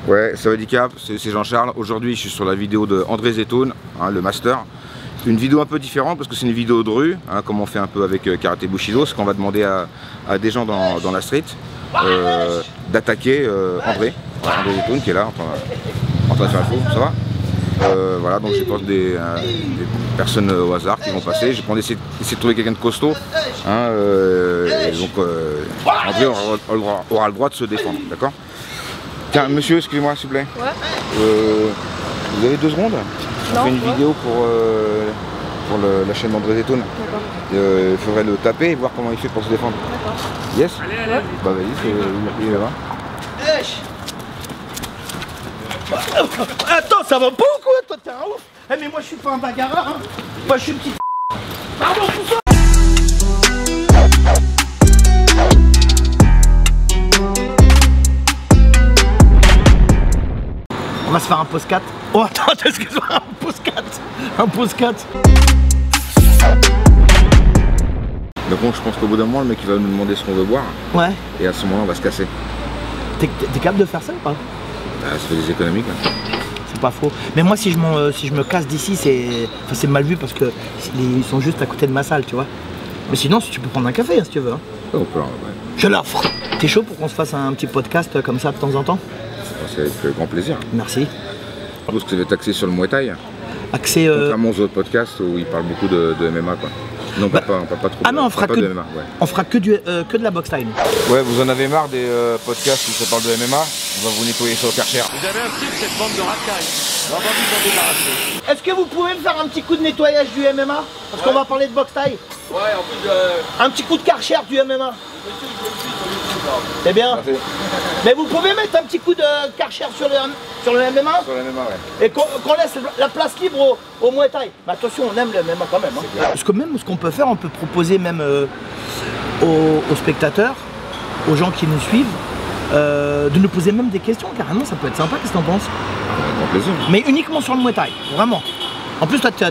Ouais, ça va handicap, c'est Jean-Charles. Aujourd'hui, je suis sur la vidéo de André Zetoun, hein, le master. Une vidéo un peu différente parce que c'est une vidéo de rue, hein, comme on fait un peu avec Karaté Bushido, ce qu'on va demander à des gens dans la street d'attaquer André Zetoun qui est là en train de faire le fou, ça va. Voilà, donc je pense des personnes au hasard qui vont passer. Je vais essayer de trouver quelqu'un de costaud. Hein, donc André aura le droit de se défendre, d'accord? Tiens, monsieur, excusez-moi s'il vous plaît. Ouais. Vous avez 2 secondes? On fait une vidéo pour la chaîne d'André Zetoun. Il faudrait le taper et voir comment il fait pour se défendre. D'accord. Yes? Allez, allez. Bah vas-y, il est là-bas. Attends, ça va pas ou quoi? Toi t'es un ouf. Eh mais moi je suis pas un bagarreur, hein. Moi je suis une petite... Pardon, tout ça. On va se faire un pose 4. Oh attends, excuse-moi, un pose 4. Un pose 4. Donc bon, je pense qu'au bout d'un moment, le mec il va nous demander ce qu'on veut boire. Ouais. Et à ce moment-là, on va se casser. T'es capable de faire ça ou pas? Ça fait des économies là. C'est pas faux. Mais moi si je me casse d'ici, c'est mal vu parce que ils sont juste à côté de ma salle, tu vois. Mais sinon, si tu peux prendre un café, hein, si tu veux. Hein. Oh, ouais. Je l'offre. T'es chaud pour qu'on se fasse un petit podcast comme ça de temps en temps? C'est avec grand plaisir. Merci. Parce que vous êtes axé sur le Muay Thai. Accès. Contrairement aux autres podcasts où ils parlent beaucoup de MMA quoi. Non, pas trop. Ah non, on fera que de MMA. Ouais. On fera que de la boxe time. Ouais, vous en avez marre des podcasts où ça parle de MMA? On va vous nettoyer sur le Karcher. Vous avez un type, cette bande de racailles. On va vous en débarrasser. Est-ce que vous pouvez me faire un petit coup de nettoyage du MMA? Parce qu'on va parler de boxe taille. Ouais, en plus, Un petit coup de Karcher du MMA. C'est bien. Merci. Mais vous pouvez mettre un petit coup de Karcher sur le MMA? Sur le MMA, ouais. Et qu'on laisse la place libre au Muay Thai. Mais attention, on aime le MMA quand même. Hein. Parce que même ce qu'on peut faire, on peut proposer même aux spectateurs, aux gens qui nous suivent, de nous poser même des questions. Carrément, ça peut être sympa. Qu'est-ce que t'en penses? Grand plaisir. Mais uniquement sur le Muay Thai, vraiment. En plus, toi, t'as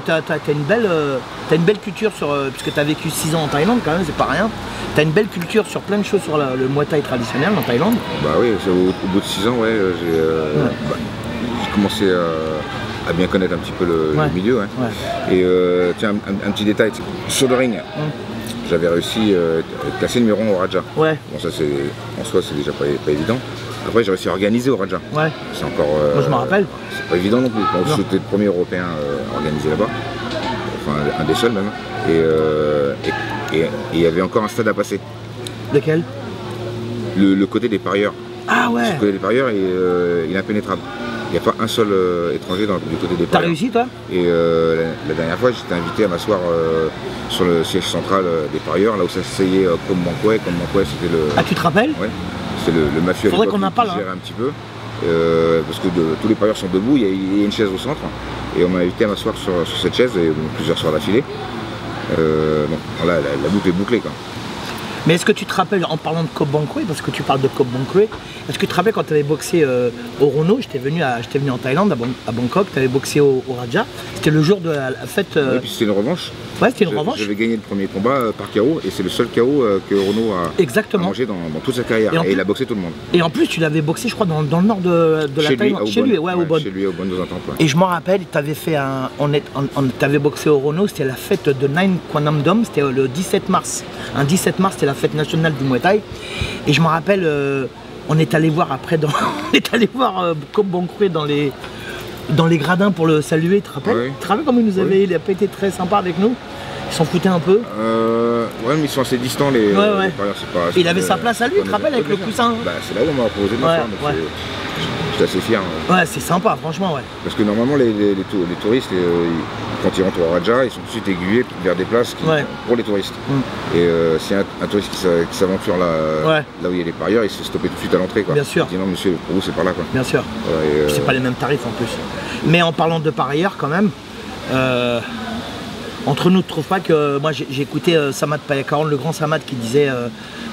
une belle culture sur... puisque t'as vécu 6 ans en Thaïlande, quand même, c'est pas rien. T'as une belle culture sur plein de choses sur le Muay Thai traditionnel en Thaïlande. Bah oui, au bout de 6 ans, ouais, j'ai commencé à bien connaître un petit peu le milieu. Ouais. Ouais. Et tiens, un petit détail, sur le ring, j'avais réussi à classer numéro 1 au Raja. Ouais. Bon, ça, en soi, c'est déjà pas évident. Après, j'ai réussi à organiser au Raja. Ouais. C'est encore... Moi, je me rappelle. C'est pas évident non plus. J'étais le premier Européen organisé là-bas. Enfin, un des seuls même. Et il y avait encore un stade à passer. Lequel? Le côté des parieurs. Ah ouais. Le côté des parieurs, il est impénétrable. Il n'y a pas un seul étranger du côté des parieurs. T'as réussi toi? Et la dernière fois, j'étais invité à m'asseoir sur le siège central des parieurs, là où ça s'asseyait comme Manquet. Comme Manquet, c'était le... Ah, tu te rappelles? Ouais. C'est le mafieux faudrait qu'on en parle, qui gérait un petit peu. Parce que tous les parieurs sont debout, il y a une chaise au centre. Et on m'a invité à m'asseoir sur cette chaise, et plusieurs soirs d'affilée. Bon, là, la boucle est bouclée quoi. Mais est-ce que tu te rappelles, en parlant de Koh Bang-Kwe, parce que tu parles de Koh Bang-Kwe, est-ce que tu te rappelles quand tu avais boxé au Rono, j'étais venu en Thaïlande, à Bangkok, tu avais boxé au Raja, c'était le jour de la fête... Et puis c'était une revanche. Ouais, c'était une revanche. J'avais gagné le premier combat par KO, et c'est le seul KO que Rono a mangé dans toute sa carrière, et il a boxé tout le monde. Et en plus, tu l'avais boxé, je crois, dans le nord de la Thaïlande. Chez lui, au Bonn. Chez lui, au Bonn de Entente. Ouais. Et je m'en rappelle, tu avais fait t'avais boxé au Rono, c'était la fête de Nine Quanam Dom, c'était le 17 mars. Un 17 mars, c'était la fête nationale du Muay Thai. Et je me rappelle, on est allé voir après, on est allé voir Koh Bang-Kwe dans les gradins pour le saluer, tu te rappelles? Oui. Tu te rappelles comment il nous avait, il a pas été très sympa avec nous? Ils s'en foutaient un peu. Ouais, mais ils sont assez distants les parieurs, c'est pas... Il avait sa place à lui, tu te rappelles, avec le coussin? Bah c'est là où on m'a proposé de le faire, donc j'étais assez fier. Ouais, c'est sympa, franchement, ouais. Parce que normalement, les touristes, quand ils rentrent au Raja, ils sont tout de suite aiguillés vers des places pour les touristes. Et si un touriste qui s'aventure là où il y a les parieurs, il se fait stopper tout de suite à l'entrée. Bien sûr. Il dit non monsieur, pour vous c'est par là quoi. Bien sûr. C'est pas les mêmes tarifs en plus. Mais en parlant de parieurs quand même, entre nous, tu trouves pas que... Moi j'ai écouté Samad Payakaran, le grand Samad, qui disait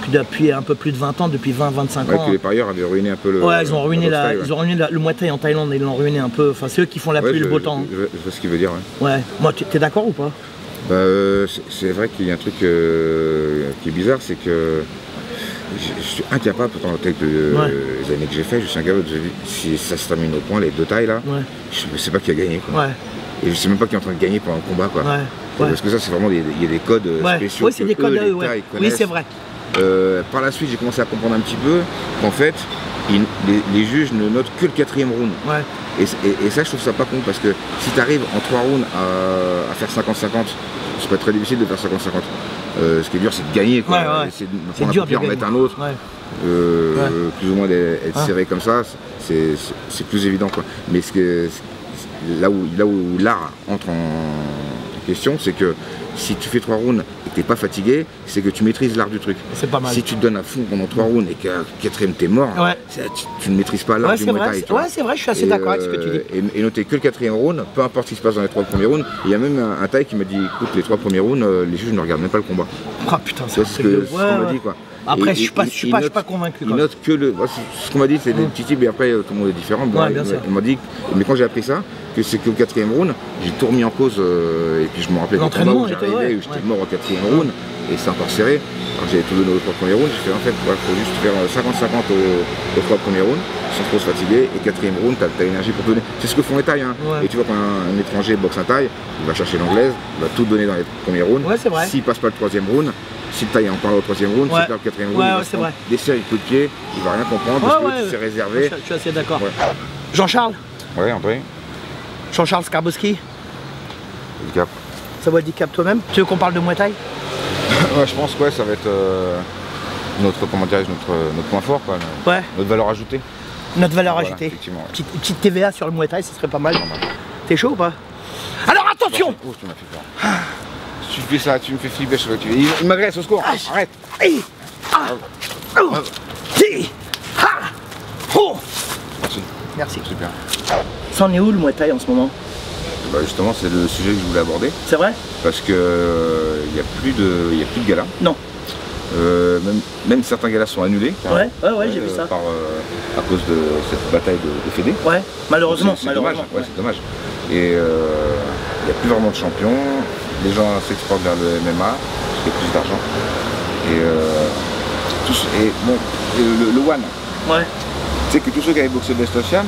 que depuis un peu plus de 20 ans, depuis 20-25 ans... que les parieurs avaient ruiné un peu le... Ouais, ils ont ruiné le Muay Thai en Thaïlande, ils l'ont ruiné un peu. Enfin, c'est eux qui font la pluie et le beau temps. Je vois ce qu'il veut dire, ouais. Moi, t'es d'accord ou pas? Bah, c'est vrai qu'il y a un truc qui est bizarre, c'est que je suis incapable, pourtant, avec les années que j'ai fait, je suis incapable de si ça se termine au point, les deux tailles là, je ne sais pas qui a gagné. Quoi. Et je ne sais même pas qui est en train de gagner pendant le combat. Quoi. Parce que ça, c'est vraiment, il y a des codes spéciaux. Oui, c'est des codes, oui, c'est vrai. Par la suite, j'ai commencé à comprendre un petit peu qu'en fait, les juges ne notent que le 4e round. Et ça, je trouve ça pas con parce que si tu arrives en 3 rounds à faire 50-50, c'est pas très difficile de faire 50-50. Ce qui est dur, c'est de gagner. C'est de prendre un coup, en mettre un autre. Plus ou moins être serré comme ça, c'est plus évident. Quoi. Mais là où l'art entre en question, c'est que si tu fais 3 rounds et que t'es pas fatigué, c'est que tu maîtrises l'art du truc. C'est pas mal. Si tu te donnes à fond pendant 3 rounds et qu'à 4e t'es mort, tu ne maîtrises pas l'art du Muay Thai. Ouais, c'est vrai, je suis assez d'accord avec ce que tu dis. Et noter que le 4e round, peu importe ce qui se passe dans les 3 premiers rounds, il y a même un Thaï qui m'a dit, écoute, les 3 premiers rounds, les juges ne regardent même pas le combat. Ah putain, c'est ce qu'on m'a dit quoi. Après, je suis pas convaincu. Il note que ce qu'on m'a dit, c'est des petits types, et après, tout le monde est différent. Il m'a dit, mais quand j'ai appris ça, que c'est que le 4e round, j'ai tout remis en cause, et puis je me rappelais des combats où j'arrivais, où j'étais mort au 4e round, et c'est encore serré. Alors j'avais tout donné aux 3 premiers rounds, j'ai fait en fait, il faut juste faire 50-50 aux 3 premiers rounds, sans trop se fatiguer, et 4e round, t'as l'énergie pour te donner. C'est ce que font les Thaïs, hein. Et tu vois, quand un étranger boxe un Thaï, il va chercher l'anglaise, il va tout donner dans les premiers rounds. S'il passe pas le 3e round, si le Thaï est encore au 3e round, s'il perd le 4e round, il va se prendre des séries de coups de pied, il va rien comprendre parce que c'est réservé. Je suis assez d'accord. Jean-Charles. Ouais, André. Jean-Charles Skarbowski. Handicap. Ça va handicap toi-même. Tu veux qu'on parle de Muay Thai? Ouais, je pense que ça va être notre point fort, quoi, notre valeur ajoutée. Notre valeur ajoutée. Effectivement. Petite TVA sur le Muay Thai, ce serait pas mal. T'es chaud ou pas? Alors attention! Oh, tu m'as fait peur. Tu fais ça, tu me fais flipper, je sais pas. Il m'agresse, au secours. Arrête. Merci. Super. Ça en est où le Muay Thai en ce moment? Bah justement, c'est le sujet que je voulais aborder. C'est vrai? Parce que il n'y a plus de galas. Non. Même certains galas sont annulés. Ouais, j'ai vu ça. À cause de cette bataille de Fédé. Ouais, malheureusement. C'est dommage. Ouais, c'est dommage. Et il n'y a plus vraiment de champions. Les gens s'exportent vers le MMA, parce qu'il y a plus d'argent. Et bon, le One. Ouais. Tu sais que tous ceux qui avaient boxé Best of Siam,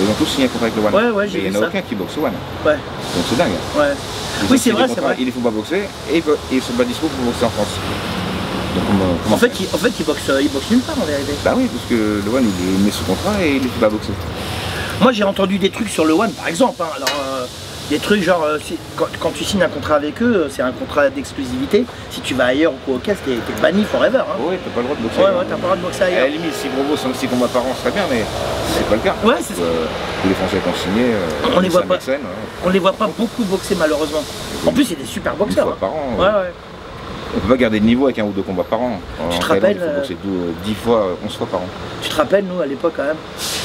ils ont tous signé un contrat avec le One. Ouais, j'ai vu ça. Il n'y en a aucun qui boxe au One. Ouais. Donc c'est dingue. Ouais. Oui, c'est vrai, c'est vrai. Il ne faut pas boxer et ils sont pas dispo pour boxer en France. Donc, en fait, il boxe nulle part en vérité. Bah oui, parce que le One il met sous contrat et il ne faut pas boxer. Moi j'ai entendu des trucs sur le One par exemple. Alors, des trucs genre, quand tu signes un contrat avec eux, c'est un contrat d'exclusivité. Si tu vas ailleurs ou quoi au caisse, t'es banni forever. Hein. Oui, t'as pas le droit de boxer. Ouais, t'as pas le droit de boxer ailleurs. À la limite, si Brobo 5-6 combats par an, serait bien, mais c'est pas le cas. Ouais, c'est ça. Tous les Français qui ont signé, on les voit pas beaucoup boxer malheureusement. En plus, c'est des super boxeurs. 10 fois par an. Ouais. On peut pas garder le niveau avec 1 ou 2 combats par an. Tu te rappelles, il faut boxer 10 fois, 11 fois par an. Tu te rappelles, nous, à l'époque, quand même,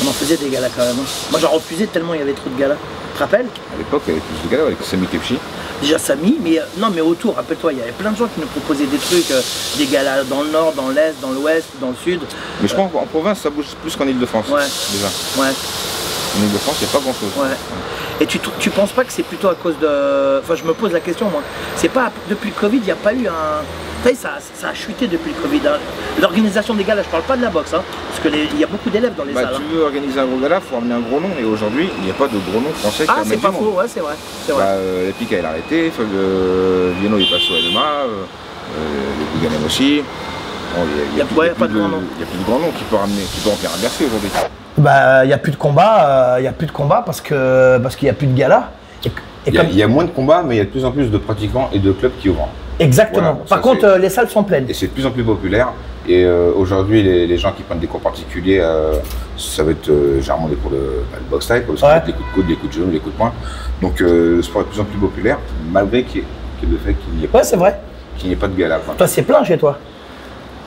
on en faisait des galas quand même. Moi, j'en refusais tellement il y avait trop de galas. Tu te rappelles? À l'époque, il y avait plus de galas avec Sami Kepchi. Déjà Sami, mais non, mais autour, rappelle-toi, il y avait plein de gens qui nous proposaient des trucs, des galas dans le nord, dans l'est, dans l'ouest, dans le sud. Mais je pense qu'en province, ça bouge plus qu'en Ile-de-France. Ouais. Déjà. Ouais. En Ile-de-France, il n'y a pas grand-chose. Ouais. Et tu penses pas que c'est plutôt à cause de... Enfin, je me pose la question, moi. C'est pas... Depuis le Covid, il n'y a pas eu un... Tu sais, ça a chuté depuis le Covid. Hein. L'organisation des galas, je parle pas de la boxe, hein, parce qu'il y a beaucoup d'élèves dans les salles. Tu veux organiser un gros gala, il faut amener un gros nom, et aujourd'hui, il n'y a pas de gros nom français qui c'est pas faux, ouais, c'est vrai. Epic a arrêté, Vieno il passe au MMA, les Bouganem aussi. Il n'y a plus de grands noms qui peut remplir un Bercy aujourd'hui. Bah, il n'y a plus de combat, parce qu'il n'y a plus de gala. Il y a moins de combats, mais il y a de plus en plus de pratiquants et de clubs qui ouvrent. Exactement. Voilà, par contre, les salles sont pleines. Et c'est de plus en plus populaire. Et aujourd'hui, les gens qui prennent des cours particuliers, ça va être généralement des cours de boxe type, parce qu'il y a des coups de coude, des coups de genoux, des coups de poing. Donc le sport est de plus en plus populaire, malgré le fait qu'il n'y ait pas de gala. Toi, c'est plein chez toi?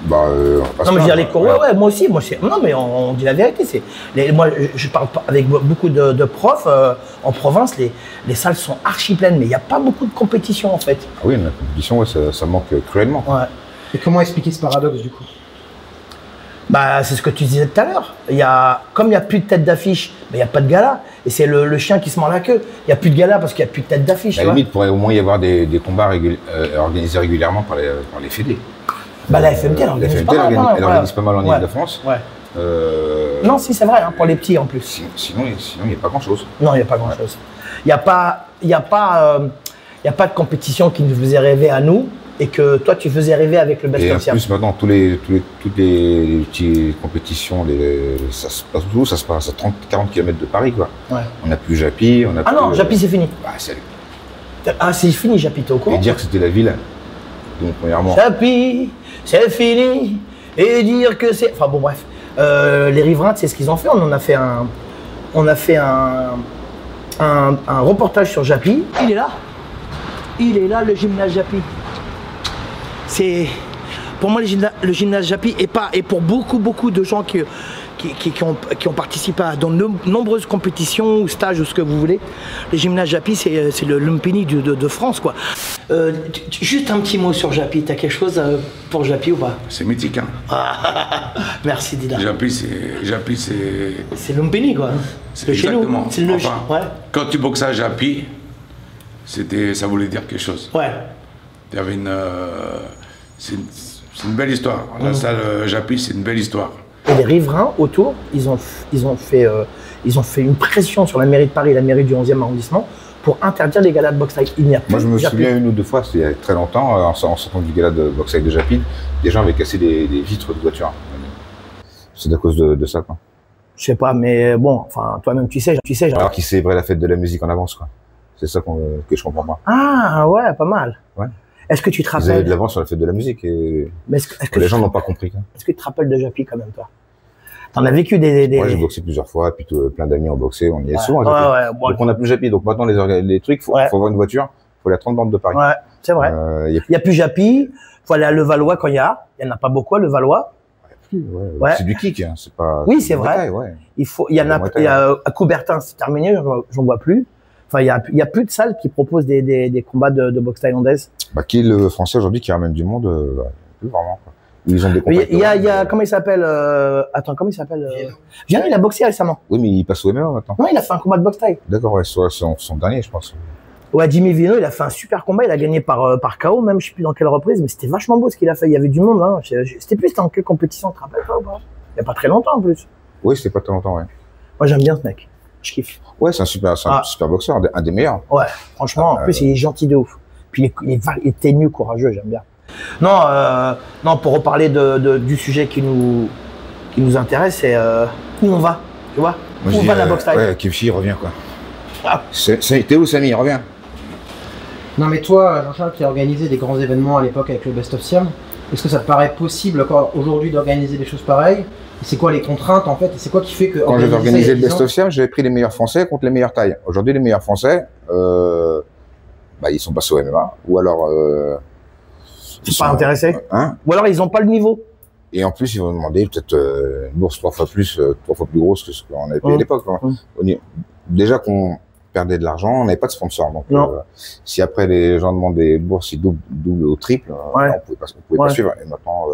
Bah, non, mais je veux dire, les cours, ouais, moi aussi. Non, mais on dit la vérité. Moi, je parle avec beaucoup de profs. En province, les salles sont archi pleines, mais il n'y a pas beaucoup de compétition en fait. Ah oui, mais la compétition, ça manque cruellement. Ouais. Et comment expliquer ce paradoxe du coup? Bah, c'est ce que tu disais tout à l'heure. Comme il n'y a plus de tête d'affiche, il n'y a pas de gala. Et c'est le chien qui se mord la queue. Il n'y a plus de gala parce qu'il n'y a plus de tête d'affiche. À la limite, il pourrait au moins y avoir des combats organisés régulièrement par les fédés. Bah la FMT, elle organise pas mal. Elle organise pas mal en Ile-de-France. Ouais. Non, si, c'est vrai, hein, pour les petits en plus. Sinon, il n'y a pas grand-chose. Non, il n'y a pas grand-chose. Il n'y a pas de compétition qui nous faisait rêver à nous et que toi, tu faisais rêver avec le Best of Siam. Et en plus, maintenant, toutes les petites compétitions, ça se passe où? Ça se passe à 30-40 km de Paris, quoi. Ouais. On n'a plus Japy. Ah non, Japy, c'est fini. Bah, c'est fini, Japy, t'es au courant? Et dire que c'était la ville, donc premièrement. Japy, c'est fini. Et dire que c'est... Enfin bon, bref. Les riverains, c'est ce qu'ils ont fait. On a fait un reportage sur Japy. Il est là. Il est là, le gymnase Japy. C'est pour moi le gymnase Japy et pour beaucoup de gens qui ont participé à de nombreuses compétitions ou stages ou ce que vous voulez. Le gymnase Japy, c'est le Lumpini de France, quoi. Juste un petit mot sur Japy. T'as quelque chose pour Japy ou pas? C'est mythique, hein. Merci Dida. Japy, c'est... C'est Lumpini, quoi. C'est chez nous. C'est le ouais. Quand tu boxais à Japy, ça voulait dire quelque chose. Ouais. Il y avait c'est une belle histoire. La salle Japy, c'est une belle histoire. Et les riverains autour, ils ont fait une pression sur la mairie de Paris et la mairie du 11e arrondissement pour interdire les galas de boxe taille. Moi, je me souviens une ou deux fois, c'était il y a très longtemps, en sortant du gala de boxe taille de Japy, des gens avaient cassé des vitres de voiture. C'est à cause de ça, quoi. Je sais pas, mais bon, enfin, toi-même, tu sais. Alors qu'ils célébraient la fête de la musique en avance, quoi. C'est ça que je comprends pas. Ah ouais, pas mal. Ouais. Est-ce que tu te rappelles? Ils avaient de l'avance sur la fête de la musique et les gens n'ont pas compris. Est-ce que tu te rappelles de Japy quand même, toi? T'en as vécu des... Moi, j'ai boxé plusieurs fois, puis plein d'amis ont boxé, on y est souvent. Ouais, donc on n'a plus Japy, donc maintenant les trucs, faut avoir une voiture, faut aller à 30 bornes de Paris. Ouais, c'est vrai. Il y a plus Japy, faut aller à Levallois quand il y en a pas beaucoup à Levallois. Ouais. C'est du kick, hein. C'est pas. Oui, c'est vrai. Il y a à Coubertin, c'est terminé, j'en vois plus. Enfin, il y a plus de salles qui proposent des combats de boxe thaïlandaise. Bah, qui est le français aujourd'hui qui ramène du monde, plus vraiment, quoi. Ils ont des combats. Il y a comment il s'appelle attends, comment il s'appelle Viens, il a boxé récemment. Oui, mais il passe au MMA maintenant. Non, il a fait un combat de boxe thaï. D'accord, ouais, c'est son dernier, je pense. Ouais, Jimmy Vino, il a fait un super combat, il a gagné par KO, même je sais plus dans quelle reprise, mais c'était vachement beau ce qu'il a fait. Il y avait du monde, hein. C'était plus dans quelle compétition, tu te rappelles pas ou pas? Il y a pas très longtemps en plus. Oui, c'était pas très longtemps, ouais. Moi, j'aime bien ce mec. Je kiffe. Ouais, c'est un super boxeur, un des meilleurs. Ouais, franchement, en plus, il est gentil de ouf. Puis il est ténu, courageux, j'aime bien. Non, pour reparler du sujet qui nous intéresse, c'est où on va, tu vois? Moi, où va la boxe thaï? Ouais, Kevchi, revient, quoi. Ah. T'es où, Samy? Reviens. Non, mais toi, Jean-Charles, qui a organisé des grands événements à l'époque avec le Best of Siam, est-ce que ça te paraît possible encore aujourd'hui d'organiser des choses pareilles? Et c'est quoi les contraintes, en fait? Et c'est quoi qui fait que... Quand j'avais organisé le Best of Siam, j'avais pris les meilleurs Français contre les meilleurs Thaïs. Aujourd'hui, les meilleurs Français, ils sont passés au MMA, ou alors... ils sont pas intéressés, hein? Ou alors ils n'ont pas le niveau. Et en plus, ils vont demander peut-être une bourse 3 fois plus grosse que ce qu'on avait payé à l'époque. Déjà qu'on perdait de l'argent, on n'avait pas de sponsor. Donc, si après les gens demandent des bourses, ils doublent au triple, on pouvait pas suivre. Et maintenant,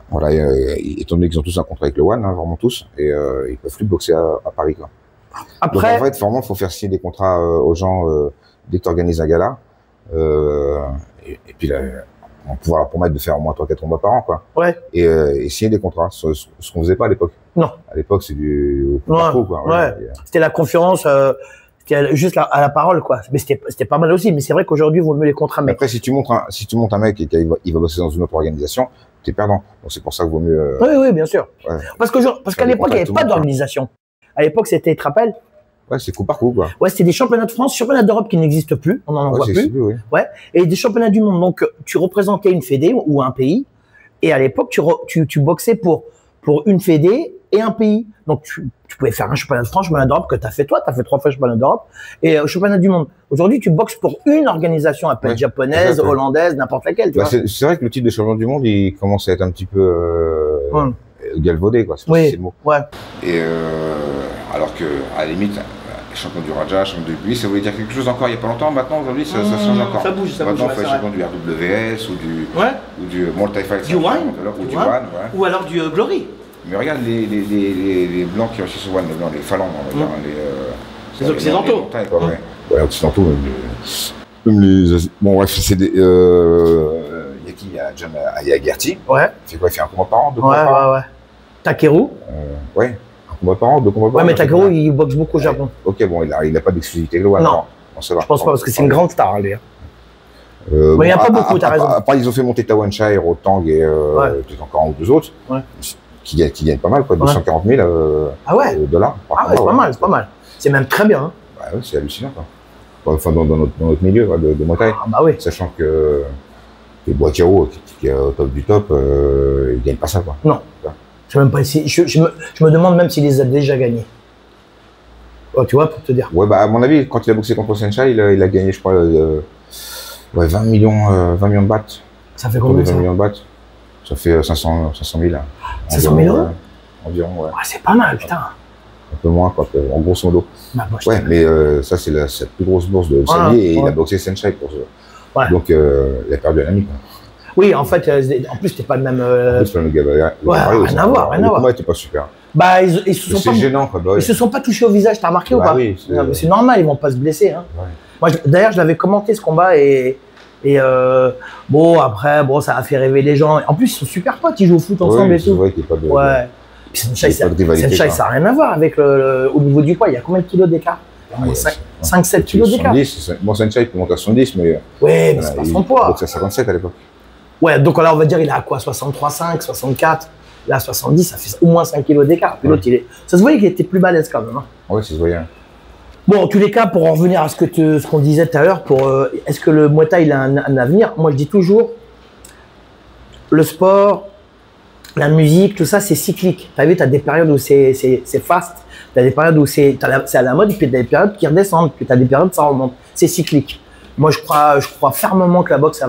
voilà, étant donné qu'ils ont tous un contrat avec le One, hein, vraiment tous, et ils peuvent plus boxer à Paris, quoi. Après, donc en fait, vraiment, faut faire signer des contrats aux gens dès que tu organises un gala. Et puis là, on pourra leur permettre de faire au moins 3-4 combats par an, quoi. Ouais. Et signer des contrats, ce qu'on faisait pas à l'époque. Non. À l'époque, c'est du parcours, quoi. Ouais. C'était la confiance, c'était juste à la parole, quoi. Mais c'était pas mal aussi. Mais c'est vrai qu'aujourd'hui, il vaut mieux les contrats. Mais après, si tu montes un mec et qu'il va bosser dans une autre organisation, t'es perdant. Donc c'est pour ça qu'il vaut mieux. Oui, bien sûr. Ouais. Parce qu'à l'époque, il n'y avait pas d'organisation. À l'époque, c'était, tu te rappelles? Ouais, c'est coup par coup, quoi. Ouais, c'était des championnats de France, championnats d'Europe qui n'existent plus, on n'en voit plus. Oui. Ouais, et des championnats du monde. Donc, tu représentais une fédé ou un pays, et à l'époque, tu boxais pour une fédé et un pays. Donc, tu pouvais faire un championnat de France, championnat d'Europe que t'as fait 3 fois championnat d'Europe, et championnat du monde. Aujourd'hui, tu boxes pour une organisation, elle peut être japonaise, hollandaise, n'importe laquelle, tu vois. C'est vrai que le titre de champion du monde, il commence à être un petit peu galvaudé, quoi. C'est le mot. Ouais. Et alors que, à la limite, champion du Raja, champion du Buis, ça voulait dire quelque chose encore il n'y a pas longtemps. Maintenant, aujourd'hui, ça change encore. Ça bouge. Maintenant, il faut être champion du RWS ou du Multi Fight. Du One. Ou alors du Glory. Mais regarde les blancs qui ont réussi sur One, les blancs, les phalanges, les occidentaux. Ouais, occidentaux. Même les. Bon, bref, c'est des. Il y a qui? Il y a Gertie. Ouais. Il fait quoi? Il fait un combat par an, 2 Ouais, combats par an? ouais. Takeru. Ouais, un combat par an, 2 combats par an. Ouais, mais Takeru, il boxe beaucoup au Japon. Ok, bon, il n'a pas d'exclusivité globale. Non. Ça va. Je pense pas, parce que c'est une grande star, lui. Mais il n'y a bon, pas beaucoup, t'as raison. Après, ils ont fait monter Tawanshire, Rotang et peut-être encore un ou 2 autres, Ouais. qui gagnent pas mal, quoi, 240 000 Ah ouais? dollars. Ah ouais, c'est pas mal, c'est pas mal. C'est même très bien. Hein. Ouais, c'est hallucinant, quoi. Enfin, dans notre milieu de Muay Thai. Ah bah oui. Sachant que Boakiro, qui est au top du top, il gagne pas ça, quoi. Non. Je sais même pas si. Je me demande même s'il les a déjà gagnés. Oh, tu vois, pour te dire. Ouais, bah, à mon avis, quand il a boxé contre Senchai, il a gagné, je crois, 20 millions de bahts. Ça fait combien 20 ça? millions de bahts. Ça fait 500 000. 500 000 euros? Environ, ouais. Ouais, c'est pas mal, putain. Un peu moins, quoi, en grosso modo. Bah, moi, Ouais, mais ça, c'est la plus grosse bourse de sa vie et il a boxé Senchai pour ça. Ouais. Donc, il a perdu un ami, quoi. Oui, en fait, en plus, c'était pas le même. En plus, le gars, Ouais, rien à voir, rien à le voir. combat était pas super. Bah, ils se sont C'est pas. gênant, quoi. Bah, Ils ouais. se sont pas touchés au visage, t'as remarqué ou Bah pas? oui, Non, mais c'est normal, ils vont pas se blesser. Hein. Ouais. Moi, d'ailleurs, je l'avais commenté ce combat et bon, après, bon, ça a fait rêver les gens. En plus, ils sont super potes, ils jouent au foot ensemble Ouais, et c'est tout. vrai qu'il n'y a pas de. Ouais. Puis Senchai, Il y a pas de rivalité, quoi. ça n'a rien à voir avec au niveau du poids. Il y a combien de kilos d'écart? 5-7 kilos d'écart. 70, bon, Senchai peut monter à 70, mais. Ouais, mais c'est pas son poids. Donc, c'est à 57 à l'époque. Ouais, donc là, on va dire, il est à quoi? 63,5, 64. Là, 70, ça fait au moins 5 kilos d'écart. Puis l'autre, ça se voyait qu'il était plus balèze quand même. Hein. Ouais, c'est voyant. Bon, en tous les cas, pour en revenir à ce qu'on disait tout à l'heure, est-ce que le Muay Thai il a un avenir? Moi, je dis toujours, le sport, la musique, tout ça, c'est cyclique. Tu as vu, tu as des périodes où c'est fast, tu as des périodes où c'est à la mode, puis tu as des périodes qui redescendent, puis tu as des périodes où ça remonte. C'est cyclique. Moi, je crois fermement que la boxe,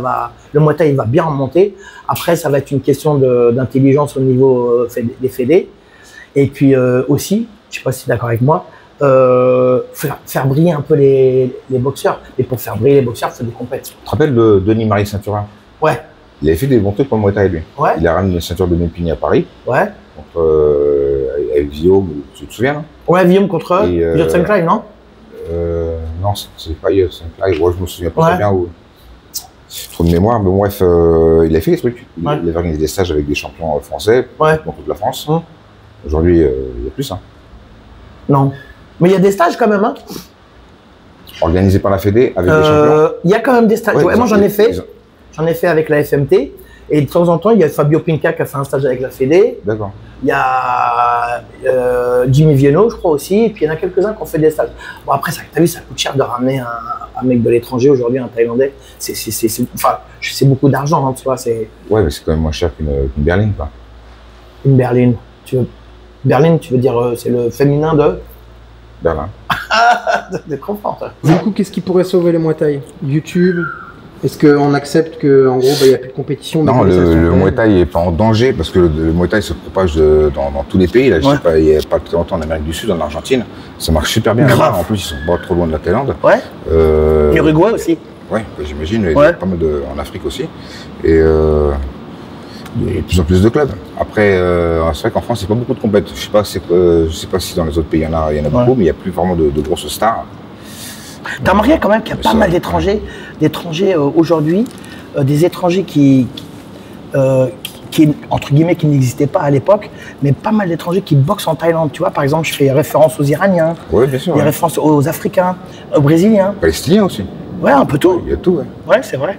le Muay Thai, il va bien remonter. Après, ça va être une question d'intelligence au niveau des fédés. Et puis aussi, je sais pas si tu es d'accord avec moi, faire briller un peu les boxeurs. Et pour faire briller les boxeurs, il faut des compétitions. Tu te rappelles de Denis Marie Ceinturin? Ouais. Il avait fait des bons trucs pour le Muay Thai, lui. Ouais. Il a ramené une ceinture de Mépini à Paris. Ouais. Contre, avec Guillaume, tu te souviens? Ouais, Guillaume contre Johnson Klein, non? Non, c'est pas Johnson Klein. Ouais, je me souviens pas très bien. Trop de mémoire, mais bref, il a fait des trucs. Il avait organisé des stages avec des champions français, contre la France. Aujourd'hui, il n'y a plus ça. Non. Mais il y a des stages quand même, hein? Organisés par la Fédé avec des champions. Il y a quand même des stages. Ouais, moi, j'en ai fait. J'en ai fait avec la FMT. Et de temps en temps, il y a Fabio Pinca qui a fait un stage avec la Fédé. D'accord. Il y a Jimmy Vienno, je crois aussi. Et puis il y en a quelques-uns qui ont fait des stages. Bon, après, t'as vu, ça coûte cher de ramener un mec de l'étranger aujourd'hui, un Thaïlandais. C'est beaucoup d'argent, hein, tu vois. Ouais, mais c'est quand même moins cher qu'une berline, quoi. Une berline. Berline, tu veux dire, c'est le féminin de Berlin. C'est trop fort, ça. Du coup, qu'est-ce qui pourrait sauver les Muay Thai? YouTube? Est-ce qu'on accepte qu'en gros, il n'y a plus de compétition? Non, le Muay Thai n'est pas en danger parce que le Muay Thai se propage dans tous les pays. Là, je sais pas, il n'y a pas très longtemps en Amérique du Sud, en Argentine. Ça marche super bien là-bas. En plus, ils sont pas trop loin de la Thaïlande. Ouais. L'Uruguay aussi. Ouais, j'imagine. Il y a pas mal en Afrique aussi. Et il y a de plus en plus de clubs. Après, c'est vrai qu'en France, il n'y a pas beaucoup de compétitions. Je sais pas si dans les autres pays, il y en a beaucoup, mais il n'y a plus vraiment de grosses stars. T'as remarqué quand même qu'il y a pas mal d'étrangers aujourd'hui, des étrangers qui entre guillemets, qui n'existaient pas à l'époque, mais pas mal d'étrangers qui boxent en Thaïlande. Tu vois, par exemple, je fais référence aux Iraniens, bien sûr, des références aux Africains, aux Brésiliens. Palestiniens aussi. Ouais, un peu tout. Il y a tout, Ouais, c'est vrai.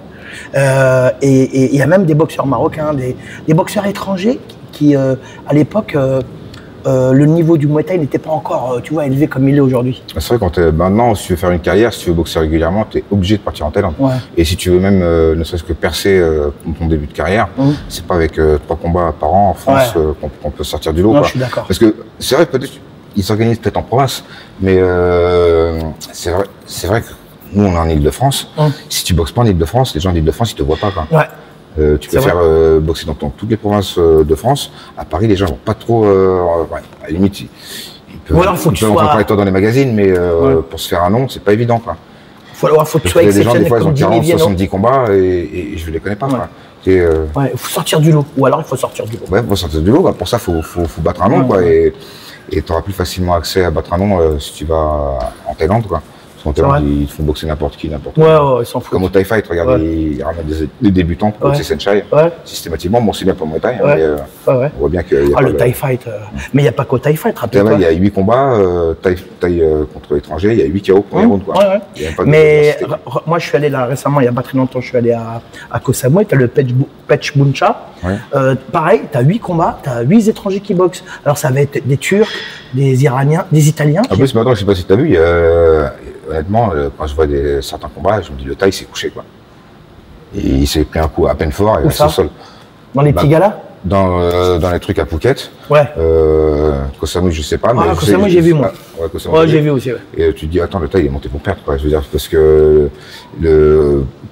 Et il y a même des boxeurs marocains, des boxeurs étrangers qui à l'époque, le niveau du Muay Thai n'était pas encore, tu vois, élevé comme il est aujourd'hui. C'est vrai, maintenant, si tu veux faire une carrière, si tu veux boxer régulièrement, tu es obligé de partir en Thaïlande. Ouais. Et si tu veux même, ne serait-ce que percer ton début de carrière, c'est pas avec 3 combats par an en France qu'on peut sortir du lot. Non, quoi. je suis d'accord. Parce que c'est vrai, peut-être, ils s'organisent peut-être en province, mais c'est vrai que nous, on est en Ile-de-France. Si tu boxes pas en Ile-de-France, les gens d'Ile-de-France, ils te voient pas. Quoi. Ouais. Tu peux faire boxer dans toutes les provinces de France. À Paris, les gens vont pas trop. À la limite, ils peuvent entendre parler de toi dans les magazines, mais pour se faire un nom, c'est pas évident. Faut que tu sois exceptionnel. Les gens, des fois, ils ont 40, 70 combats et je les connais pas. Il faut sortir du lot. Ou alors, il faut sortir du lot. Ouais, il faut sortir du lot. Pour ça, il faut battre un nom. Quoi, et tu auras plus facilement accès à battre un nom si tu vas en Thaïlande. Quoi. En Thaïlande, ils font boxer n'importe qui, n'importe Ouais, quoi. ouais, ils s'en foutent. Comme au Thai Fight, regarde, ils ramènent des débutants pour boxer Senchai. Ouais. Systématiquement, bon, c'est bien pour le Muay Thai, hein, Ouais. mais Ouais. on voit bien qu'il y a Ah, pas le Thai Fight. Mais il n'y a pas qu'au Thai Fight, rappelle-toi. Il y a 8 combats, Thaï contre l'étranger, il y a 8 KO pour les rounds. Quoi. Ouais. Il y a pas de Mais diversité. moi, je suis allé là récemment, il n'y a pas très longtemps, je suis allé à Koh Samui, tu as le Pech Buncha. Ouais. Pareil, tu as 8 combats, tu as 8 étrangers qui boxent. Alors, ça va être des Turcs, des Iraniens, des Italiens. En plus, maintenant, je sais pas si tu as vu, honnêtement, quand je vois certains combats, je me dis le Thaï s'est couché. Quoi. Et il s'est pris un coup à peine fort et Où reste ça au sol. Dans les petits galas. Dans les trucs à Phuket. Ouais. Koh Samui, je sais pas. Ah, mais Koh Samui, j'ai vu, moi. Ouais, Koh Samui, Ouais, j'ai vu aussi. Ouais. Et tu te dis, attends, le Thaï, il est monté pour perdre. Quoi. Je veux dire, parce que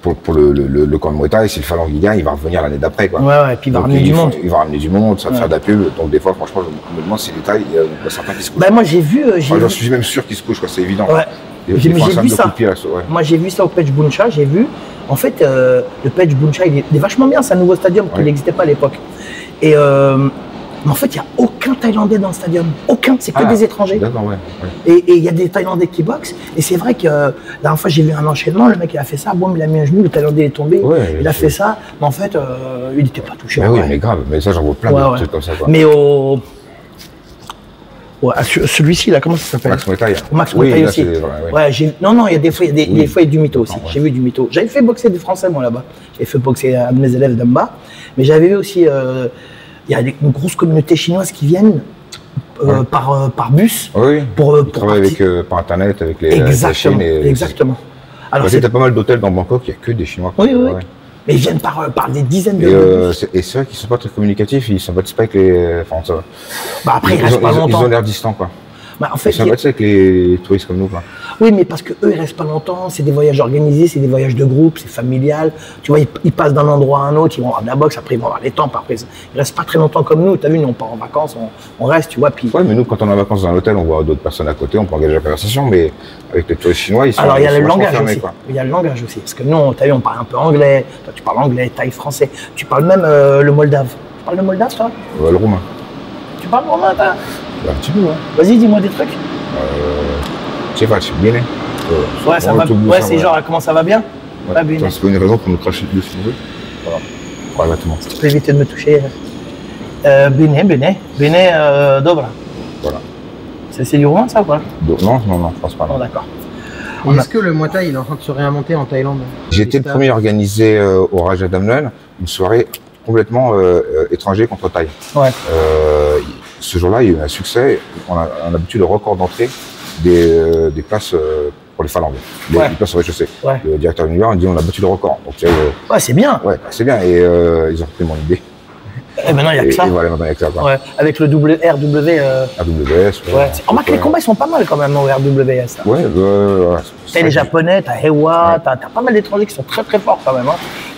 pour le camp de Muay Thai, si le Phalangue gagne, il va revenir l'année d'après. Quoi. Ouais, et puis il va Donc, ramener du monde. Il va ramener du monde, ça va faire de la pub. Donc, des fois, franchement, je me demande si les Thaïs, il y a certains qui se couchent. Bah, moi, j'ai vu. J'en suis même sûr qu'ils se couchent, c'est évident. Ouais. Ils J'ai font un vu cercle de ça. coups de pied, ouais. Moi, j'ai vu ça au Pech Buncha, j'ai vu. En fait, le Pech Buncha, il est vachement bien, c'est un nouveau stadium qui n'existait pas à l'époque. Et mais en fait, il n'y a aucun Thaïlandais dans le stadium. Aucun, c'est que des étrangers. D'accord, ouais. Et il y a des Thaïlandais qui boxent. Et c'est vrai que la dernière fois, j'ai vu un enchaînement, le mec il a fait ça, boum, il a mis un genou, le Thaïlandais est tombé, Ouais, il a fait ça, mais en fait, il n'était pas touché. Mais oui, Ouais. mais grave, mais ça, j'en vois plein de trucs comme ça. Quoi. Mais celui-ci, là, comment ça s'appelle? Max Muay Thai. Max Muay Thai là, aussi. c'est vrai, ouais. Ouais, non, il y a des fois, il y a du mytho aussi. Ouais. J'ai vu du mytho. J'avais fait boxer des Français, moi, là-bas. J'ai fait boxer un de mes élèves d'en bas. Mais j'avais vu aussi, il y a une grosse communauté chinoise qui viennent par bus. Oui, Pour ils travaillent par Internet, avec les Exactement. Chine et Exactement. Alors, tu as pas mal d'hôtels dans Bangkok, il n'y a que des Chinois. Oui. Ouais. Mais ils viennent par des dizaines de bus. Et c'est vrai qu'ils ne sont pas très communicatifs, ils ne s'embêtent pas avec les. Enfin, ça va. Bah, après, ils restent pas longtemps. Ils ont l'air distants, quoi. Bah, en fait, Ils s'embêtent avec les touristes comme nous, quoi. Oui, mais parce que eux, ils restent pas longtemps. C'est des voyages organisés, c'est des voyages de groupe, c'est familial. Tu vois, ils passent d'un endroit à un autre, ils vont avoir de la boxe, après ils vont avoir les tempes, après ils restent pas très longtemps comme nous. T'as vu, nous on part en vacances, on reste, tu vois. Puis. Ouais, mais nous, quand on est en vacances dans un hôtel, on voit d'autres personnes à côté, on peut engager la conversation, mais avec les touristes chinois, ils sont. Alors il y a le vachement langage fermés, aussi. quoi. Il y a le langage aussi, parce que nous, t'as vu, on parle un peu anglais. Toi, tu parles anglais, thaï, français. Tu parles même le moldave. Tu parles le moldave, toi? Le roumain. Tu parles roumain, toi? Un petit peu, ouais. Vas-y, dis-moi des trucs. Je sais pas, c'est bien. Ouais, ça va. Ouais, c'est genre, comment ça va bien? Ouais, bien. c'est pas une raison pour nous cracher dessus. Voilà. Ouais, exactement. Tu peux éviter de me toucher. Bene, dobra. Voilà. C'est du roumain, ça ou pas? Non, je pense pas. Non, Non. d'accord. Et est-ce que le Muay Thai il est en train de se réinventer en Thaïlande? J'ai été le premier à organiser au Raja Damnon une soirée complètement étranger contre Thaï. Ouais. Ce jour-là, il y a eu un succès. On a battu le record d'entrée des places pour les Phalangues, les places au rez-de-chaussée. Ouais. Le directeur de New York a dit on a battu le record. Donc, Ouais, c'est bien. ouais, c'est bien. Et ils ont repris mon idée. Et maintenant, il n'y a que ça. Et voilà, maintenant, il y a que ça. Quoi. Ouais. Avec le RW. AWS. Ouais. Remarque, les combats, ils sont pas mal quand même au RWS. Là. Ouais, T'as les Japonais, t'as Hewa, t'as pas mal d'étrangers qui sont très très forts quand même. Hein.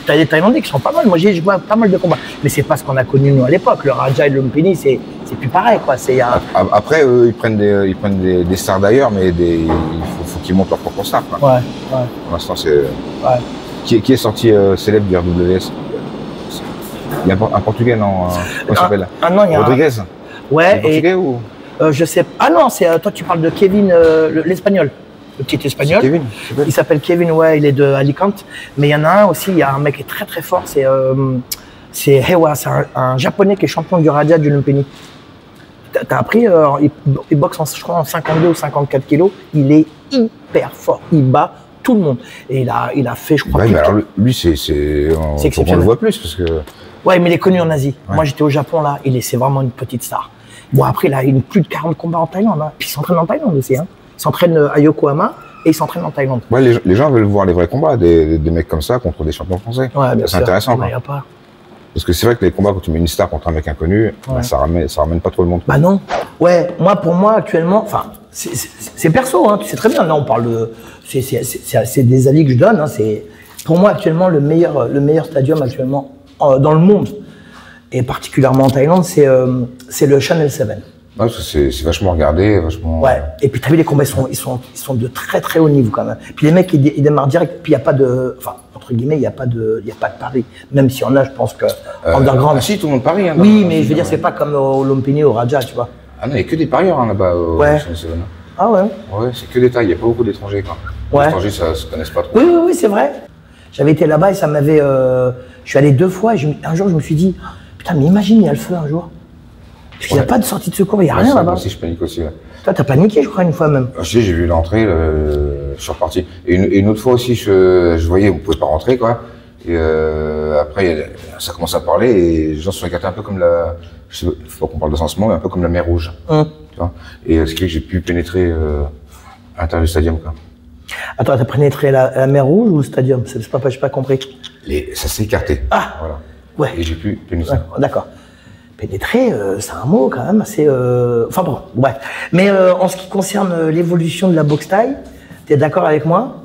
T'as des Thaïlandais qui sont pas mal. Moi, j'ai joué pas mal de combats. Mais c'est pas ce qu'on a connu nous à l'époque. Le Raja et le Lumpini, c'est plus pareil, quoi. Après, eux, ils prennent des stars d'ailleurs, mais il faut qu'ils montent leur propre star. Quoi. Ouais. Pour l'instant, c'est. Ouais. Qui est sorti célèbre du RWS? Il y a un Portugais, non? Comment il s'appelle? Non, il y a Rodriguez. Ouais. Portugais ou? Je sais. Ah non, toi tu parles de Kevin, l'Espagnol. Le petit Espagnol. Kevin. Il s'appelle Kevin, ouais, il est de Alicante. Mais il y en a un aussi, il y a un mec qui est très très fort, c'est Hewa, c'est un Japonais qui est champion du Raja du Lumpini. T'as appris, il boxe je crois en 52 ou 54 kilos, il est hyper fort, il bat tout le monde. Et il a fait, je crois, Ouais, mais alors lui, on le voit plus parce que. Ouais, mais il est connu en Asie. Ouais. Moi, j'étais au Japon, là, c'est vraiment une petite star. Bon, après, il a plus de 40 combats en Thaïlande. Hein. Puis il s'entraîne en Thaïlande aussi. Hein. Il s'entraîne à Yokohama et il s'entraîne en Thaïlande. Ouais, les gens veulent voir les vrais combats, des mecs comme ça contre des champions français. Ouais, bien sûr. C'est intéressant. Il y a pas. Parce que c'est vrai que les combats, quand tu mets une star contre un mec inconnu, Ouais. bah, ça ramène pas trop le monde. Bah non. Ouais, pour moi, actuellement, enfin, c'est perso, hein, tu sais très bien. Là, on parle de. C'est des avis que je donne. Hein, pour moi, actuellement, le meilleur stadium actuellement dans le monde, et particulièrement en Thaïlande, c'est le Channel 7. Ouais, parce que c'est vachement regardé, vachement. Ouais. Et puis t'as vu les combats, ils sont de très très haut niveau quand même. Puis les mecs ils démarrent direct. Puis il y a pas de, enfin entre guillemets, il y a pas de pari. Même si on a, je pense que underground. Ah si, tout le monde parie. Hein, Oui, mais je veux dire, c'est pas comme au Lumpini, au Raja, tu vois. Ah non, il n'y a que des parieurs hein, là-bas. Ouais. Ah ouais. Ouais, c'est que des tailles, il n'y a pas beaucoup d'étrangers. Quoi. Les Ouais. étrangers, ça se connaissent pas trop. Oui, oui, oui, c'est vrai. J'avais été là-bas et ça m'avait. Je suis allé 2 fois et un jour je me suis dit, putain, mais imagine, il y a le feu un jour. Parce qu'il n'y a pas de sortie de secours, il n'y a Ouais, rien ça, là-bas. moi aussi, je panique aussi. Ouais. Toi, t'as paniqué, je crois, une fois même. Je sais, j'ai vu l'entrée, je suis reparti. Et une autre fois aussi, je voyais, on pouvait pas rentrer, quoi. Et après, ça commence à parler et les gens se sont écartés un peu comme la. Je sais pas, faut pas qu'on parle de ça en ce moment, mais un peu comme la mer Rouge. Tu vois. Et ce qui fait que j'ai pu pénétrer à l'intérieur du stadium, quoi. Attends, t'as pénétré la mer Rouge ou le stadium? C'est pas, j'ai pas compris. Ça s'est écarté. Ah. Voilà. Ouais. Et j'ai pu pénétrer. Ouais, d'accord. Pénétrer, c'est un mot quand même assez. Enfin bon, bref. Mais en ce qui concerne l'évolution de la boxe thaï, t'es d'accord avec moi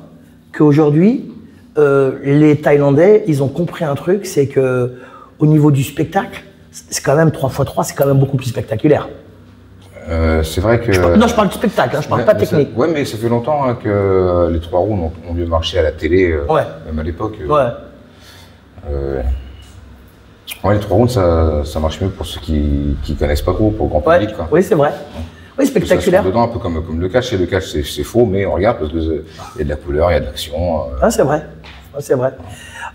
qu'aujourd'hui, les Thaïlandais, ils ont compris un truc, c'est que au niveau du spectacle, c'est quand même 3x3, c'est quand même beaucoup plus spectaculaire. C'est vrai que. Non, je parle de spectacle, hein, je parle pas de technique. Ouais, mais ça fait longtemps hein, que les 3 rounds ont mieux marché à la télé, Ouais. même à l'époque. Ouais. Ouais, les 3 rounds, ça marche mieux pour ceux qui connaissent pas trop, pour le grand Ouais. public. Quoi. Oui, c'est vrai. Oui, Ça se spectaculaire. trouve dedans, un peu comme le catch. Et le catch, c'est faux, mais on regarde parce qu'il y a de la couleur, il y a de l'action. Ah, c'est vrai. Ah, c'est vrai.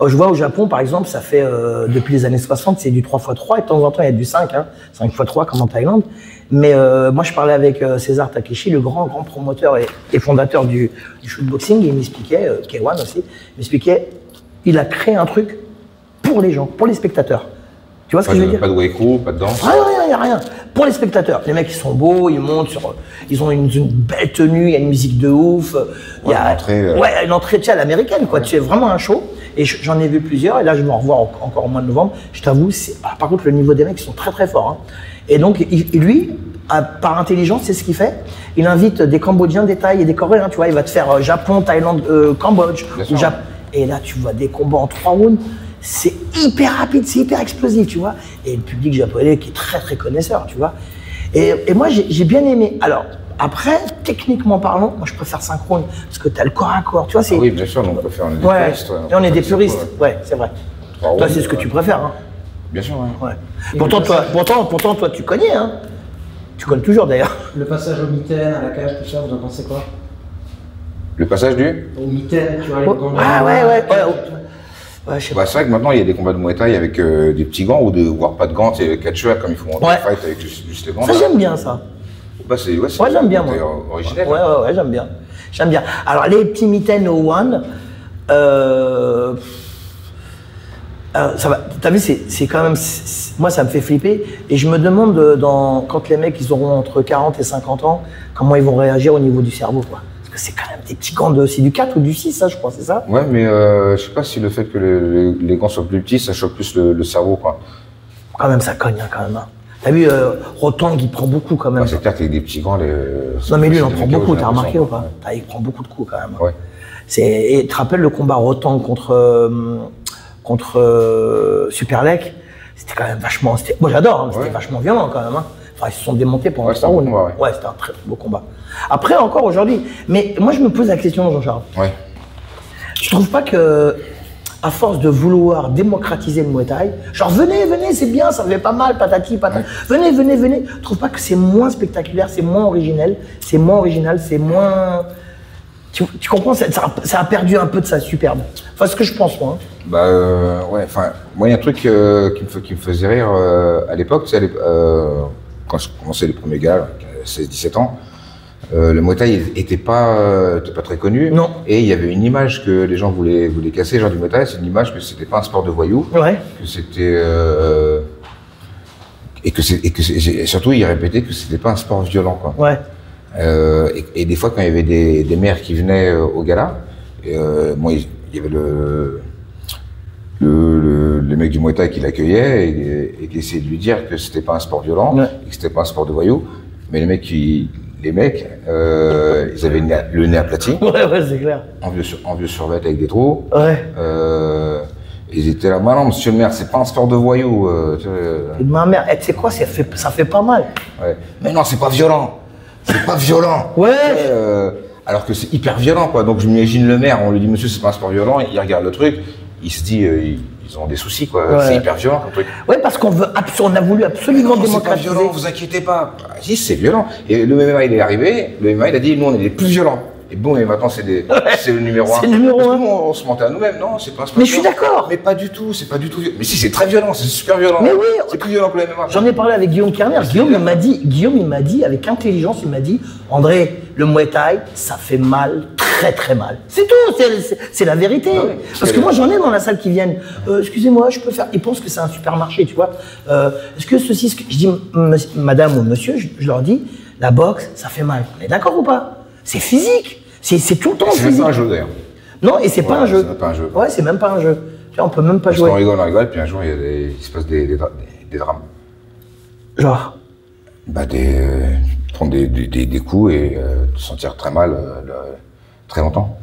Je vois au Japon, par exemple, ça fait depuis les années 60, c'est du 3x3 et de temps en temps, il y a du 5, hein, 5x3 comme en Thaïlande. Mais moi, je parlais avec César Takeshi, le grand promoteur et fondateur du shootboxing, et il m'expliquait, K1 aussi, il m'expliquait, il a créé un truc pour les gens, pour les spectateurs. Tu vois ce que je veux dire? Pas de wake-up, pas de danse. Rien, il n'y a rien. Pour les spectateurs, les mecs ils sont beaux, ils montent ils ont une belle tenue, il y a une musique de ouf. Il y a une entrée à l'américaine, quoi. Ouais. Tu es vraiment un show. Et j'en ai vu plusieurs, et là je vais en revoir encore au mois de novembre. Je t'avoue, par contre le niveau des mecs ils sont très très forts. Hein. Et donc lui, par intelligence, c'est ce qu'il fait. Il invite des Cambodgiens, des Thaïs et des Coréens. Tu vois, il va te faire Japon, Thaïlande, Cambodge. Et là tu vois des combats en 3 rounds. C'est hyper rapide, c'est hyper explosif, tu vois. Et le public japonais qui est très très connaisseur, tu vois. Et moi j'ai bien aimé. Alors après, techniquement parlant, moi je préfère 5 rounds parce que tu as le corps à corps, tu vois. Ah oui, bien sûr, donc on peut faire des puristes. Et on est des puristes, ouais, c'est vrai. Toi c'est ce que tu préfères, hein. Bien sûr, ouais. Pourtant toi tu connais, hein. Tu connais toujours d'ailleurs. Le passage au mitaine, à la cage, tout ça, vous en pensez quoi? Le passage au mitaine, tu vois, les gants. Ah ouais. Ouais, c'est vrai que maintenant il y a des combats de Muay Thai avec des petits gants ou voire pas de gants, c'est catcheur comme ils font en fight avec juste les gants. Ça j'aime bien ça. Bah, ouais, j'aime bien moi. Original. Ouais, j'aime bien. J'aime bien. Alors les petits mitaines au one, ça va. T'as vu, c'est quand même, moi ça me fait flipper et je me demande quand les mecs ils auront entre 40 et 50 ans, comment ils vont réagir au niveau du cerveau, quoi. C'est quand même des petits gants c'est du 4 ou du 6, ça, je crois, c'est ça? Ouais, mais je sais pas si le fait que les gants soient plus petits, ça choque plus le cerveau, quoi. Quand même, ça cogne, hein, quand même. Hein. T'as vu, Rotang, il prend beaucoup, quand même. Ouais, c'est clair qu'avec des petits gants, non, mais lui, il en prend beaucoup, t'as remarqué ou pas? Il prend beaucoup de coups, quand même. Ouais. Et tu te rappelles le combat Rotang contre Superlek? C'était quand même vachement... Moi, j'adore, hein, c'était vachement violent, quand même. Hein. Enfin, ils se sont démontés pendant 3 rounds. Ouais, c'était un très beau combat. Après, encore aujourd'hui. Mais moi, je me pose la question, Jean-Charles. Ouais. Tu trouves pas que, à force de vouloir démocratiser le Muay Thai, genre venez, c'est bien, ça fait pas mal, patati, patati. Ouais. Venez. Tu trouves pas que c'est moins spectaculaire, c'est moins original, c'est moins. Tu comprends, ça a perdu un peu de sa superbe. Enfin, ce que je pense, moi. Hein. Bah, ouais, enfin, moi, il y a un truc qui me faisait rire à l'époque, tu sais, quand je commençais les premiers gars, 16-17 ans, le Muay Thai était pas très connu. Non. Et il y avait une image que les gens voulaient casser, genre du Muay Thai, c'est une image que c'était pas un sport de voyous. Ouais. Que c'était. Et surtout, ils répétaient que c'était pas un sport violent, quoi. Ouais. Et des fois, quand il y avait des maires qui venaient au gala, bon, il y avait le mec du Muay Thai qui l'accueillait et qui essayait de lui dire que c'était pas un sport violent et que c'était pas un sport de voyous. Mais les mecs, ils avaient le nez aplati. Ouais, c'est clair. En vieux survêt avec des trous. Ouais. Ils étaient là, non, monsieur le maire, c'est pas un sport de voyous. Ma mère, tu sais quoi, ça fait pas mal. Ouais. Mais non, c'est pas violent. C'est pas violent. Ouais. Alors que c'est hyper violent, quoi. Donc je m'imagine le maire, on lui dit, monsieur, c'est pas un sport violent, il regarde le truc, il se dit, ils ont des soucis, quoi. Ouais. C'est hyper violent, comme truc. Ouais, parce qu'on a voulu absolument démocratiser. C'est pas violent, vous inquiétez pas. Si, c'est violent. Et le MMA, il est arrivé, le MMA, il a dit, nous, on est les plus violents. Et bon, et maintenant c'est le numéro 1. C'est le numéro Parce que 1. nous, on se mentait à nous-mêmes, non, c'est pas un sport. Mais je suis d'accord. Mais pas du tout, c'est pas du tout violent. Mais si, c'est très violent, c'est super violent. Mais oui. C'est plus violent que le MMA. J'en ai parlé avec Guillaume Kerner. Guillaume, il m'a dit, avec intelligence, il m'a dit, André, le Muay Thai, ça fait mal, très très mal. C'est tout, c'est la vérité. Ah oui. Parce que moi, j'en ai dans la salle qui viennent. Excusez-moi, je peux faire. Ils pensent que c'est un supermarché, tu vois. Est-ce que ceci, je dis, madame ou monsieur, je leur dis, la boxe, ça fait mal. On est d'accord ou pas? C'est physique. C'est tout le temps C'est physique. même pas un jeu d'ailleurs. Non, et c'est pas un jeu. C'est pas un jeu. Ouais, c'est même pas un jeu. Tu vois, on peut même pas Parce jouer. qu'on rigole, puis un jour il se passe des drames. Genre. Bah prendre des coups et te sentir très mal très longtemps.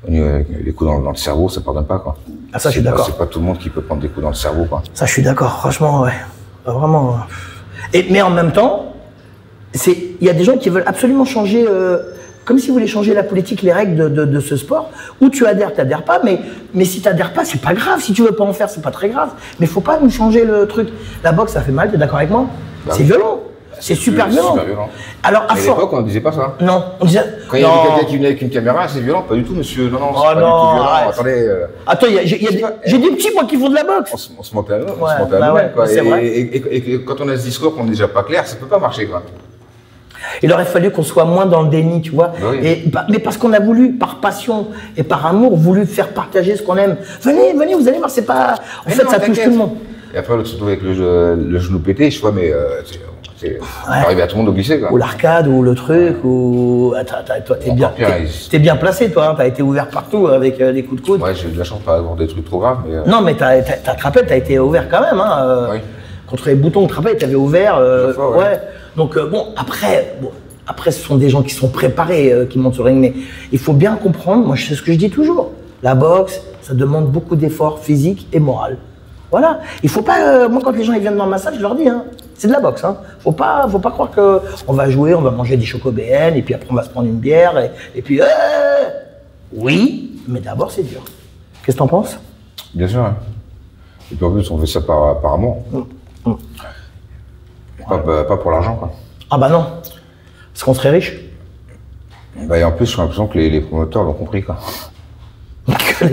Les coups dans le cerveau, ça pardonne pas quoi. Ah ça, je suis d'accord. C'est pas tout le monde qui peut prendre des coups dans le cerveau quoi. Ça, je suis d'accord. Franchement, ouais. Vraiment. Mais en même temps, il y a des gens qui veulent absolument changer, comme s'ils voulaient changer la politique, les règles de ce sport. Ou tu adhères, tu adhères pas. Mais si tu adhères pas, c'est pas grave. Si tu veux pas en faire, c'est pas très grave. Mais faut pas nous changer le truc. La boxe, ça fait mal. T'es d'accord avec moi? Bah c'est oui. violent. C'est super violent. Alors, à l'époque, on disait pas ça. Non, on disait. Quand il y avait quelqu'un qui venait avec une caméra, c'est violent. Pas du tout, monsieur. Non, non, c'est pas du tout violent. arrête. Attendez. Attends, j'ai des petits, moi, qui font de la boxe. On se mentait à nous, Ouais, bah ouais, quoi. c'est vrai. Et quand on a ce discours qu'on n'est déjà pas clair, ça peut pas marcher, quoi. Il aurait fallu qu'on soit moins dans le déni, tu vois. Oui. Mais parce qu'on a voulu, par passion et par amour, voulu faire partager ce qu'on aime. Venez, vous allez voir, c'est pas. En fait, ça touche tout le monde. Et après, l'autre se trouve avec le genou pété, je vois, mais c'est arrivé à tout le monde de glisser, quoi. Ou l'arcade, ou le truc, ou. Attends, toi, t'es bien placé, toi. Hein. T'as été ouvert partout avec des coups de coude. Ouais, j'ai eu de la chance de pas avoir des trucs trop graves, mais. Non, mais tu te rappelles, t'as été ouvert quand même. Hein, Oui. Contre les boutons, tu te rappelles, t'avais ouvert. Fois, ouais. Donc, après, ce sont des gens qui sont préparés, qui montent sur le ring, mais il faut bien comprendre, moi, c'est ce que je dis toujours. La boxe, ça demande beaucoup d'efforts physiques et moraux. Voilà. Il faut pas. Moi, quand les gens ils viennent dans ma salle, je leur dis, hein, c'est de la boxe. Hein. Faut pas croire qu'on va jouer, on va manger des chocobéennes, et puis après, on va se prendre une bière, et puis. Oui, mais d'abord, c'est dur. Qu'est-ce que t'en penses? Bien sûr. Hein. Et puis en plus, on fait ça par amour. Pas pour l'argent, quoi. Ah bah non. Parce qu'on serait riche. Bah, et en plus, j'ai l'impression que les promoteurs l'ont compris, quoi.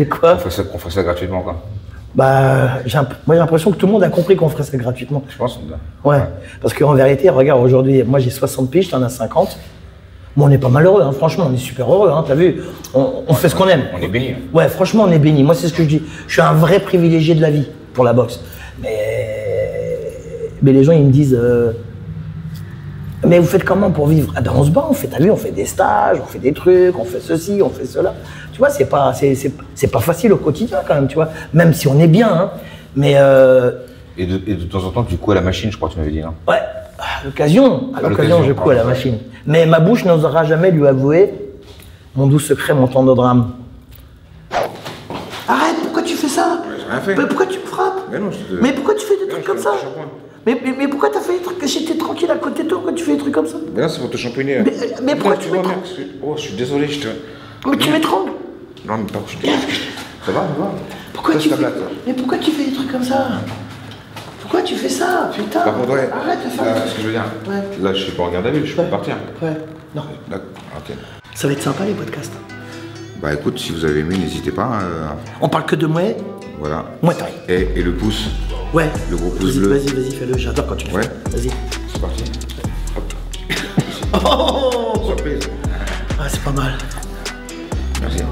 Quoi? Qu'on ferait ça gratuitement, quoi. Bah, moi j'ai l'impression que tout le monde a compris qu'on ferait ça gratuitement. Je pense. Ouais. Parce qu'en vérité, regarde, aujourd'hui, moi j'ai 60 piges, t'en as 50. Bon, on n'est pas malheureux, hein. Franchement, on est super heureux, hein. T'as vu? On fait ce qu'on aime. On est béni. Ouais, franchement, on est béni. Moi, c'est ce que je dis. Je suis un vrai privilégié de la vie pour la boxe. Mais les gens, ils me disent. Mais vous faites comment pour vivre? Ah ben on se bat, t'as vu, on fait des stages, on fait des trucs, on fait ceci, on fait cela. Tu vois, c'est pas facile au quotidien quand même, tu vois. Même si on est bien, hein. Mais Et de temps en temps, tu couds à la machine, je crois que tu m'avais dit, non? ouais, à l'occasion, je couds à la machine. Mais ma bouche n'osera jamais lui avouer mon doux secret, mon tendrodrame. Arrête, pourquoi tu fais ça? J'ai rien fait. Mais pourquoi tu me frappes? Mais non, Mais pourquoi tu fais des trucs comme ça? Mais pourquoi t'as fait des trucs? J'étais tranquille à côté de toi, pourquoi tu fais des trucs comme ça? Mais là, c'est pour te champonner. Mais pourquoi tu m'étrangles? Oh, je suis désolé, je te. Mais tu m'étrangles? Non, mais pas. Ça va? Pourquoi tu fais... Mais pourquoi tu fais des trucs comme ça? Pourquoi tu fais ça? Putain! Par contre, ouais. Arrête de faire Là, ça. ce que je veux dire. Ouais. Là, je suis pas en garde à vue, je peux partir. Ouais. Non. D'accord, ok. Ça va être sympa les podcasts. Bah écoute, si vous avez aimé, n'hésitez pas. On parle que de Muay. Voilà. Muay Thai. Et le pouce. Ouais. Le gros pouce bleu. Vas-y, fais-le. J'adore quand tu le fais. Ouais. Vas-y. C'est parti. Hop. Oh, Surprise. ah, c'est pas mal. Merci.